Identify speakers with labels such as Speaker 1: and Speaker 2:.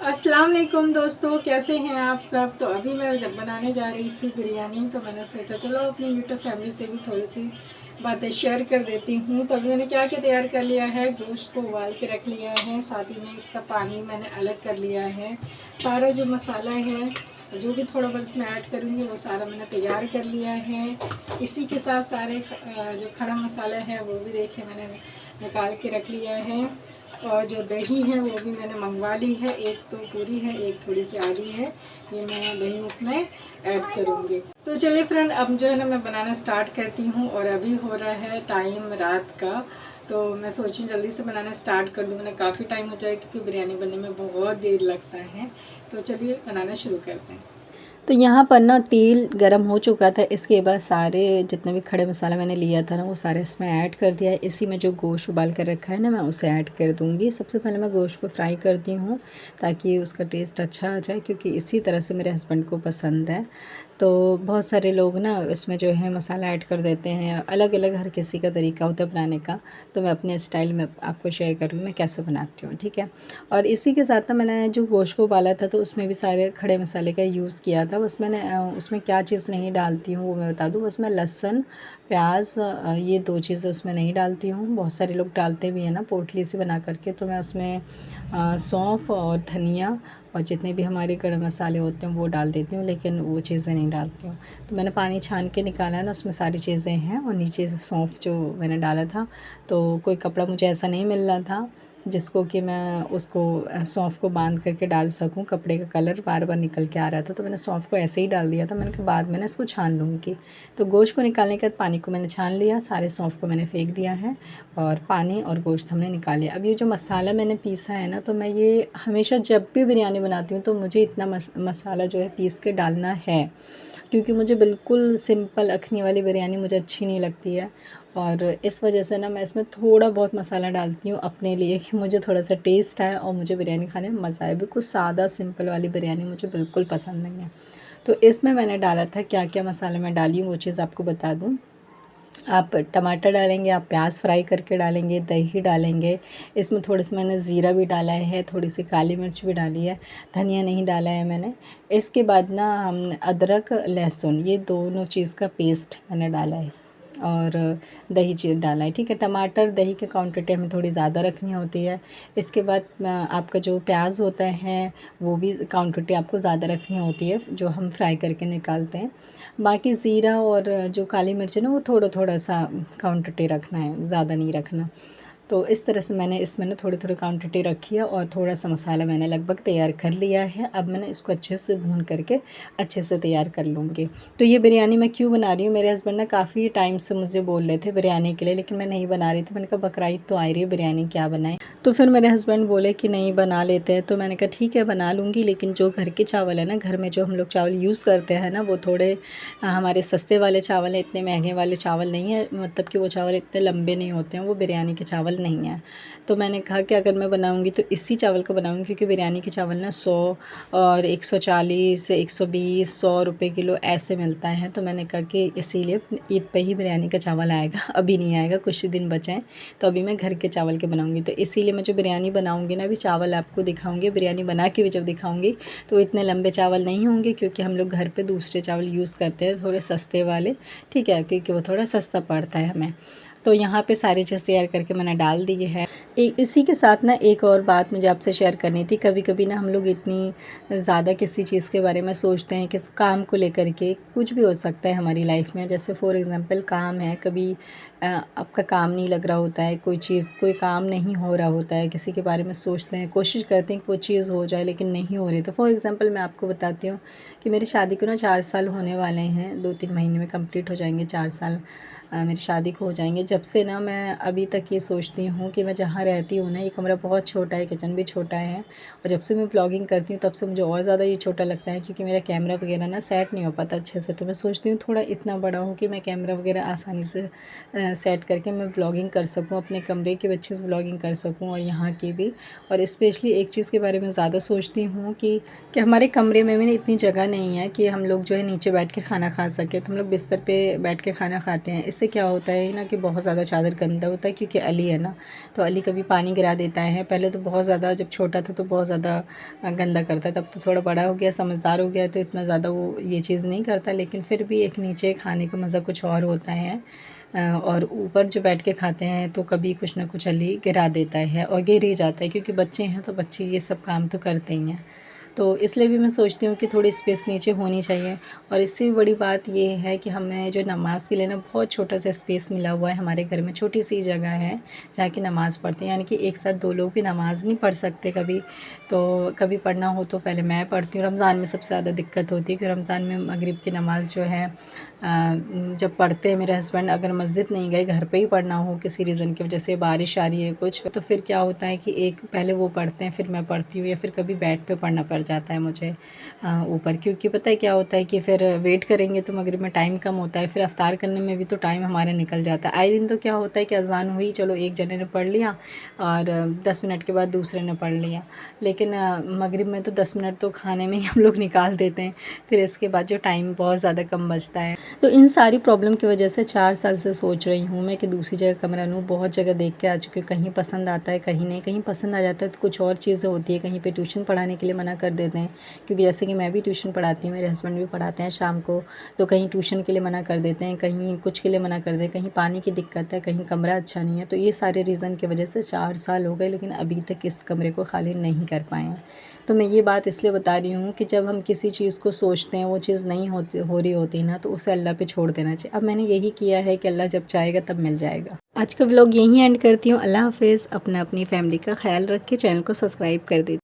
Speaker 1: अस्सलाम वालेकुम दोस्तों, कैसे हैं आप सब। तो अभी मैं जब बनाने जा रही थी बिरयानी, तो मैंने सोचा चलो अपनी यूट्यूब फैमिली से भी थोड़ी सी बातें शेयर कर देती हूँ। तो अभी मैंने क्या क्या तैयार कर लिया है, गोश्त को उबाल के रख लिया है, साथ ही में इसका पानी मैंने अलग कर लिया है। सारा जो मसाला है, जो भी थोड़ा बहुत इसमें ऐड करूँगी वो सारा मैंने तैयार कर लिया है। इसी के साथ सारे जो खड़ा मसाला है वो भी देखिए मैंने निकाल के रख लिया है। और जो दही है वो भी मैंने मंगवा ली है, एक तो पूरी है, एक थोड़ी सी आधी है। ये मैं दही इसमें ऐड करूँगी। तो चलिए फ्रेंड, अब जो है ना मैं बनाना स्टार्ट करती हूँ। और अभी हो रहा है टाइम रात का, तो मैं सोची जल्दी से बनाना स्टार्ट कर दूँ। मैंने काफ़ी टाइम हो जाए क्योंकि बिरयानी बनने में बहुत देर लगता है। तो चलिए बनाना शुरू करते हैं।
Speaker 2: तो यहाँ पर ना तेल गरम हो चुका था। इसके बाद सारे जितने भी खड़े मसाला मैंने लिया था ना वो सारे इसमें ऐड कर दिया है। इसी में जो गोश्त उबाल कर रखा है ना मैं उसे ऐड कर दूँगी। सबसे पहले मैं गोश्त को फ्राई करती हूँ ताकि उसका टेस्ट अच्छा आ जाए, क्योंकि इसी तरह से मेरे हस्बैंड को पसंद है। तो बहुत सारे लोग ना इसमें जो है मसाला ऐड कर देते हैं, अलग अलग हर किसी का तरीका होता है बनाने का। तो मैं अपने स्टाइल में आपको शेयर करूँगी मैं कैसे बनाती हूँ, ठीक है। और इसी के साथ ना मैंने जो गोश्त को उबाला था तो उसमें भी सारे खड़े मसाले का यूज़ किया था। बस मैंने उसमें क्या चीज़ नहीं डालती हूँ वो मैं बता दूँ। बस मैं लहसुन, प्याज, ये 2 चीज़ें उसमें नहीं डालती हूँ। बहुत सारे लोग डालते भी हैं ना पोटली से बना करके। तो मैं उसमें सौंफ और धनिया और जितने भी हमारे गरम मसाले होते हैं वो डाल देती हूँ, लेकिन वो चीज़ें नहीं डालती हूँ। तो मैंने पानी छान के निकाला है ना, उसमें सारी चीज़ें हैं। और नीचे से सौंफ जो मैंने डाला था, तो कोई कपड़ा मुझे ऐसा नहीं मिल रहा था जिसको कि मैं उसको सौंफ को बांध करके डाल सकूं। कपड़े का कलर बार बार निकल के आ रहा था, तो मैंने सौंफ को ऐसे ही डाल दिया था। मैंने कहा बाद में ना इसको छान लूँगी। तो गोश्त को निकालने के बाद पानी को मैंने छान लिया, सारे सौंफ को मैंने फेंक दिया है और पानी और गोश्त हमने निकाल लिया। अब ये जो मसाला मैंने पीसा है ना, तो मैं ये हमेशा जब भी बिरयानी बनाती हूँ तो मुझे इतना मसाला जो है पीस के डालना है, क्योंकि मुझे बिल्कुल सिंपल अखनी वाली बिरयानी मुझे अच्छी नहीं लगती है। और इस वजह से ना मैं इसमें थोड़ा बहुत मसाला डालती हूँ अपने लिए, कि मुझे थोड़ा सा टेस्ट आए और मुझे बिरयानी खाने में मज़ा आए। बिल्कुल सादा सिंपल वाली बिरयानी मुझे बिल्कुल पसंद नहीं है। तो इसमें मैंने डाला था, क्या क्या मसाले मैं डाली हूँ वो चीज़ आपको बता दूँ। आप टमाटर डालेंगे, आप प्याज फ्राई करके डालेंगे, दही डालेंगे। इसमें थोड़ा सा मैंने ज़ीरा भी डाला है, थोड़ी सी काली मिर्च भी डाली है, धनिया नहीं डाला है मैंने। इसके बाद ना हमने अदरक लहसुन ये दोनों चीज़ का पेस्ट मैंने डाला है और दही चीज़ डाला है, ठीक है। टमाटर दही की क्वांटिटी हमें थोड़ी ज़्यादा रखनी होती है। इसके बाद आपका जो प्याज होता है वो भी क्वांटिटी आपको ज़्यादा रखनी होती है, जो हम फ्राई करके निकालते हैं। बाकी ज़ीरा और जो काली मिर्च है ना वो थोड़ा थोड़ा सा क्वांटिटी रखना है, ज़्यादा नहीं रखना। तो इस तरह से मैंने इसमें ना थोड़ी थोड़ी क्वांटिटी रखी है और थोड़ा सा मसाला मैंने लगभग तैयार कर लिया है। अब मैंने इसको अच्छे से भून करके अच्छे से तैयार कर लूँगी। तो ये बिरयानी मैं क्यों बना रही हूँ, मेरे हस्बैंड ना काफ़ी टाइम से मुझे बोल रहे थे बिरयानी के लिए, लेकिन मैं नहीं बना रही थी। मैंने कहा बकरीद तो आ रही है, बिरयानी क्या बनाएं। तो फिर मेरे हस्बैंड बोले कि नहीं बना लेते हैं। तो मैंने कहा ठीक है बना लूँगी, लेकिन जो घर के चावल है ना, घर में जो हम लोग चावल यूज़ करते हैं ना वो थोड़े हमारे सस्ते वाले चावल हैं, इतने महंगे वाले चावल नहीं है। मतलब कि वो चावल इतने लंबे नहीं होते हैं, वो बिरयानी के चावल नहीं हैं। तो मैंने कहा कि अगर मैं बनाऊँगी तो इसी चावल का बनाऊँगी, क्योंकि बिरयानी के चावल ना 100 और 140 120 100 रुपए किलो ऐसे मिलता है। तो मैंने कहा कि इसीलिए ईद पे ही बिरयानी का चावल आएगा, अभी नहीं आएगा, कुछ ही दिन बचे हैं। तो अभी मैं घर के चावल के बनाऊँगी। तो इसीलिए मैं जो बिरयानी बनाऊँगी ना, अभी चावल आपको दिखाऊँगी, बिरयानी बना के भी जब दिखाऊँगी तो इतने लंबे चावल नहीं होंगे, क्योंकि हम लोग घर पे दूसरे चावल यूज़ करते हैं थोड़े सस्ते वाले, ठीक है, क्योंकि वो थोड़ा सस्ता पड़ता है हमें। तो यहाँ पे सारी चीज़ तैयार करके मैंने डाल दी है। इसी के साथ ना एक और बात मुझे आपसे शेयर करनी थी। कभी कभी ना हम लोग इतनी ज़्यादा किसी चीज़ के बारे में सोचते हैं, किस काम को लेकर के कुछ भी हो सकता है हमारी लाइफ में। जैसे फॉर एग्ज़ाम्पल काम है, कभी आपका काम नहीं लग रहा होता है, कोई चीज़ कोई काम नहीं हो रहा होता है, किसी के बारे में सोचते हैं, कोशिश करते हैं कि वो चीज़ हो जाए लेकिन नहीं हो रही। तो फॉर एग्ज़ाम्पल मैं आपको बताती हूँ कि मेरी शादी को ना 4 साल होने वाले हैं, 2-3 महीने में कंप्लीट हो जाएंगे 4 साल मेरी शादी को हो जाएंगे। जब से ना मैं अभी तक ये सोचती हूँ कि मैं जहाँ रहती हूँ ना, ये कमरा बहुत छोटा है, किचन भी छोटा है। और जब से मैं व्लॉगिंग करती हूँ तब से मुझे और ज़्यादा ये छोटा लगता है, क्योंकि मेरा कैमरा वगैरह ना सेट नहीं हो पाता अच्छे से। तो मैं सोचती हूँ थोड़ा इतना बड़ा हो कि मैं कैमरा वगैरह आसानी से सेट करके मैं व्लॉगिंग कर सकूँ, अपने कमरे की भी अच्छे से व्लॉगिंग कर सकूँ और यहाँ की भी। और स्पेशली एक चीज़ के बारे में ज़्यादा सोचती हूँ कि हमारे कमरे में भी ना इतनी जगह नहीं है कि हम लोग जो है नीचे बैठ के खाना खा सकें। तो हम लोग बिस्तर पे बैठ के खाना खाते हैं। इससे क्या होता है ना कि बहुत बहुत ज़्यादा चादर गंदा होता है, क्योंकि अली है ना, तो अली कभी पानी गिरा देता है। पहले तो बहुत ज़्यादा, जब छोटा था तो बहुत ज़्यादा गंदा करता, तब तो थोड़ा बड़ा हो गया, समझदार हो गया, तो इतना ज़्यादा वो ये चीज़ नहीं करता। लेकिन फिर भी एक नीचे खाने का मज़ा कुछ और होता है। और ऊपर जो बैठ के खाते हैं तो कभी कुछ ना कुछ अली गिरा देता है और गिर ही जाता है, क्योंकि बच्चे हैं तो बच्चे ये सब काम तो करते ही हैं। तो इसलिए भी मैं सोचती हूँ कि थोड़ी स्पेस नीचे होनी चाहिए। और इससे भी बड़ी बात ये है कि हमें जो नमाज़ के लिए ना बहुत छोटा सा स्पेस मिला हुआ है हमारे घर में, छोटी सी जगह है जहाँ की नमाज़ पढ़ते हैं, यानी कि एक साथ 2 लोग भी नमाज़ नहीं पढ़ सकते कभी। तो कभी पढ़ना हो तो पहले मैं पढ़ती हूँ। रमज़ान में सबसे ज़्यादा दिक्कत होती है कि रमज़ान में मगरिब की नमाज़ जो है जब पढ़ते हैं मेरे हस्बैंड, अगर मस्जिद नहीं गए, घर पे ही पढ़ना हो किसी रीज़न की वजह से, बारिश आ रही है कुछ, तो फिर क्या होता है कि एक पहले वो पढ़ते हैं फिर मैं पढ़ती हूँ, या फिर कभी बेड पे पढ़ना पड़ जाता है मुझे ऊपर। क्योंकि पता है क्या होता है कि फिर वेट करेंगे तो मगरिब में टाइम कम होता है, फिर अफ्तार करने में भी तो टाइम हमारा निकल जाता है। आए दिन तो क्या होता है कि अज़ान हुई, चलो एक जने ने पढ़ लिया और 10 मिनट के बाद दूसरे ने पढ़ लिया, लेकिन मगरिब में तो 10 मिनट तो खाने में ही हम लोग निकाल देते हैं, फिर इसके बाद जो टाइम बहुत ज़्यादा कम बचता है। तो इन सारी प्रॉब्लम की वजह से 4 साल से सोच रही हूँ मैं कि दूसरी जगह कमरा लूँ। बहुत जगह देख के आ चुकी हूँ, कहीं पसंद आता है कहीं नहीं, कहीं पसंद आ जाता है तो कुछ और चीज़ें होती है, कहीं पे ट्यूशन पढ़ाने के लिए मना कर देते हैं, क्योंकि जैसे कि मैं भी ट्यूशन पढ़ाती हूँ, मेरे हस्बैंड भी पढ़ाते हैं शाम को, तो कहीं ट्यूशन के लिए मना कर देते हैं, कहीं कुछ के लिए मना कर देते हैं, कहीं पानी की दिक्कत है, कहीं कमरा अच्छा नहीं है। तो ये सारे रीज़न की वजह से 4 साल हो गए, लेकिन अभी तक इस कमरे को खाली नहीं कर पाए हैं। तो मैं ये बात इसलिए बता रही हूँ कि जब हम किसी चीज़ को सोचते हैं वो चीज़ नहीं हो रही होती ना, तो उसे अल्लाह पे छोड़ देना चाहिए। अब मैंने यही किया है कि अल्लाह जब चाहेगा तब मिल जाएगा। आज का व्लॉग यहीं एंड करती हूँ। अल्लाह हाफ़िज़। अपना अपनी फैमिली का ख्याल रख के चैनल को सब्सक्राइब कर दीजिए।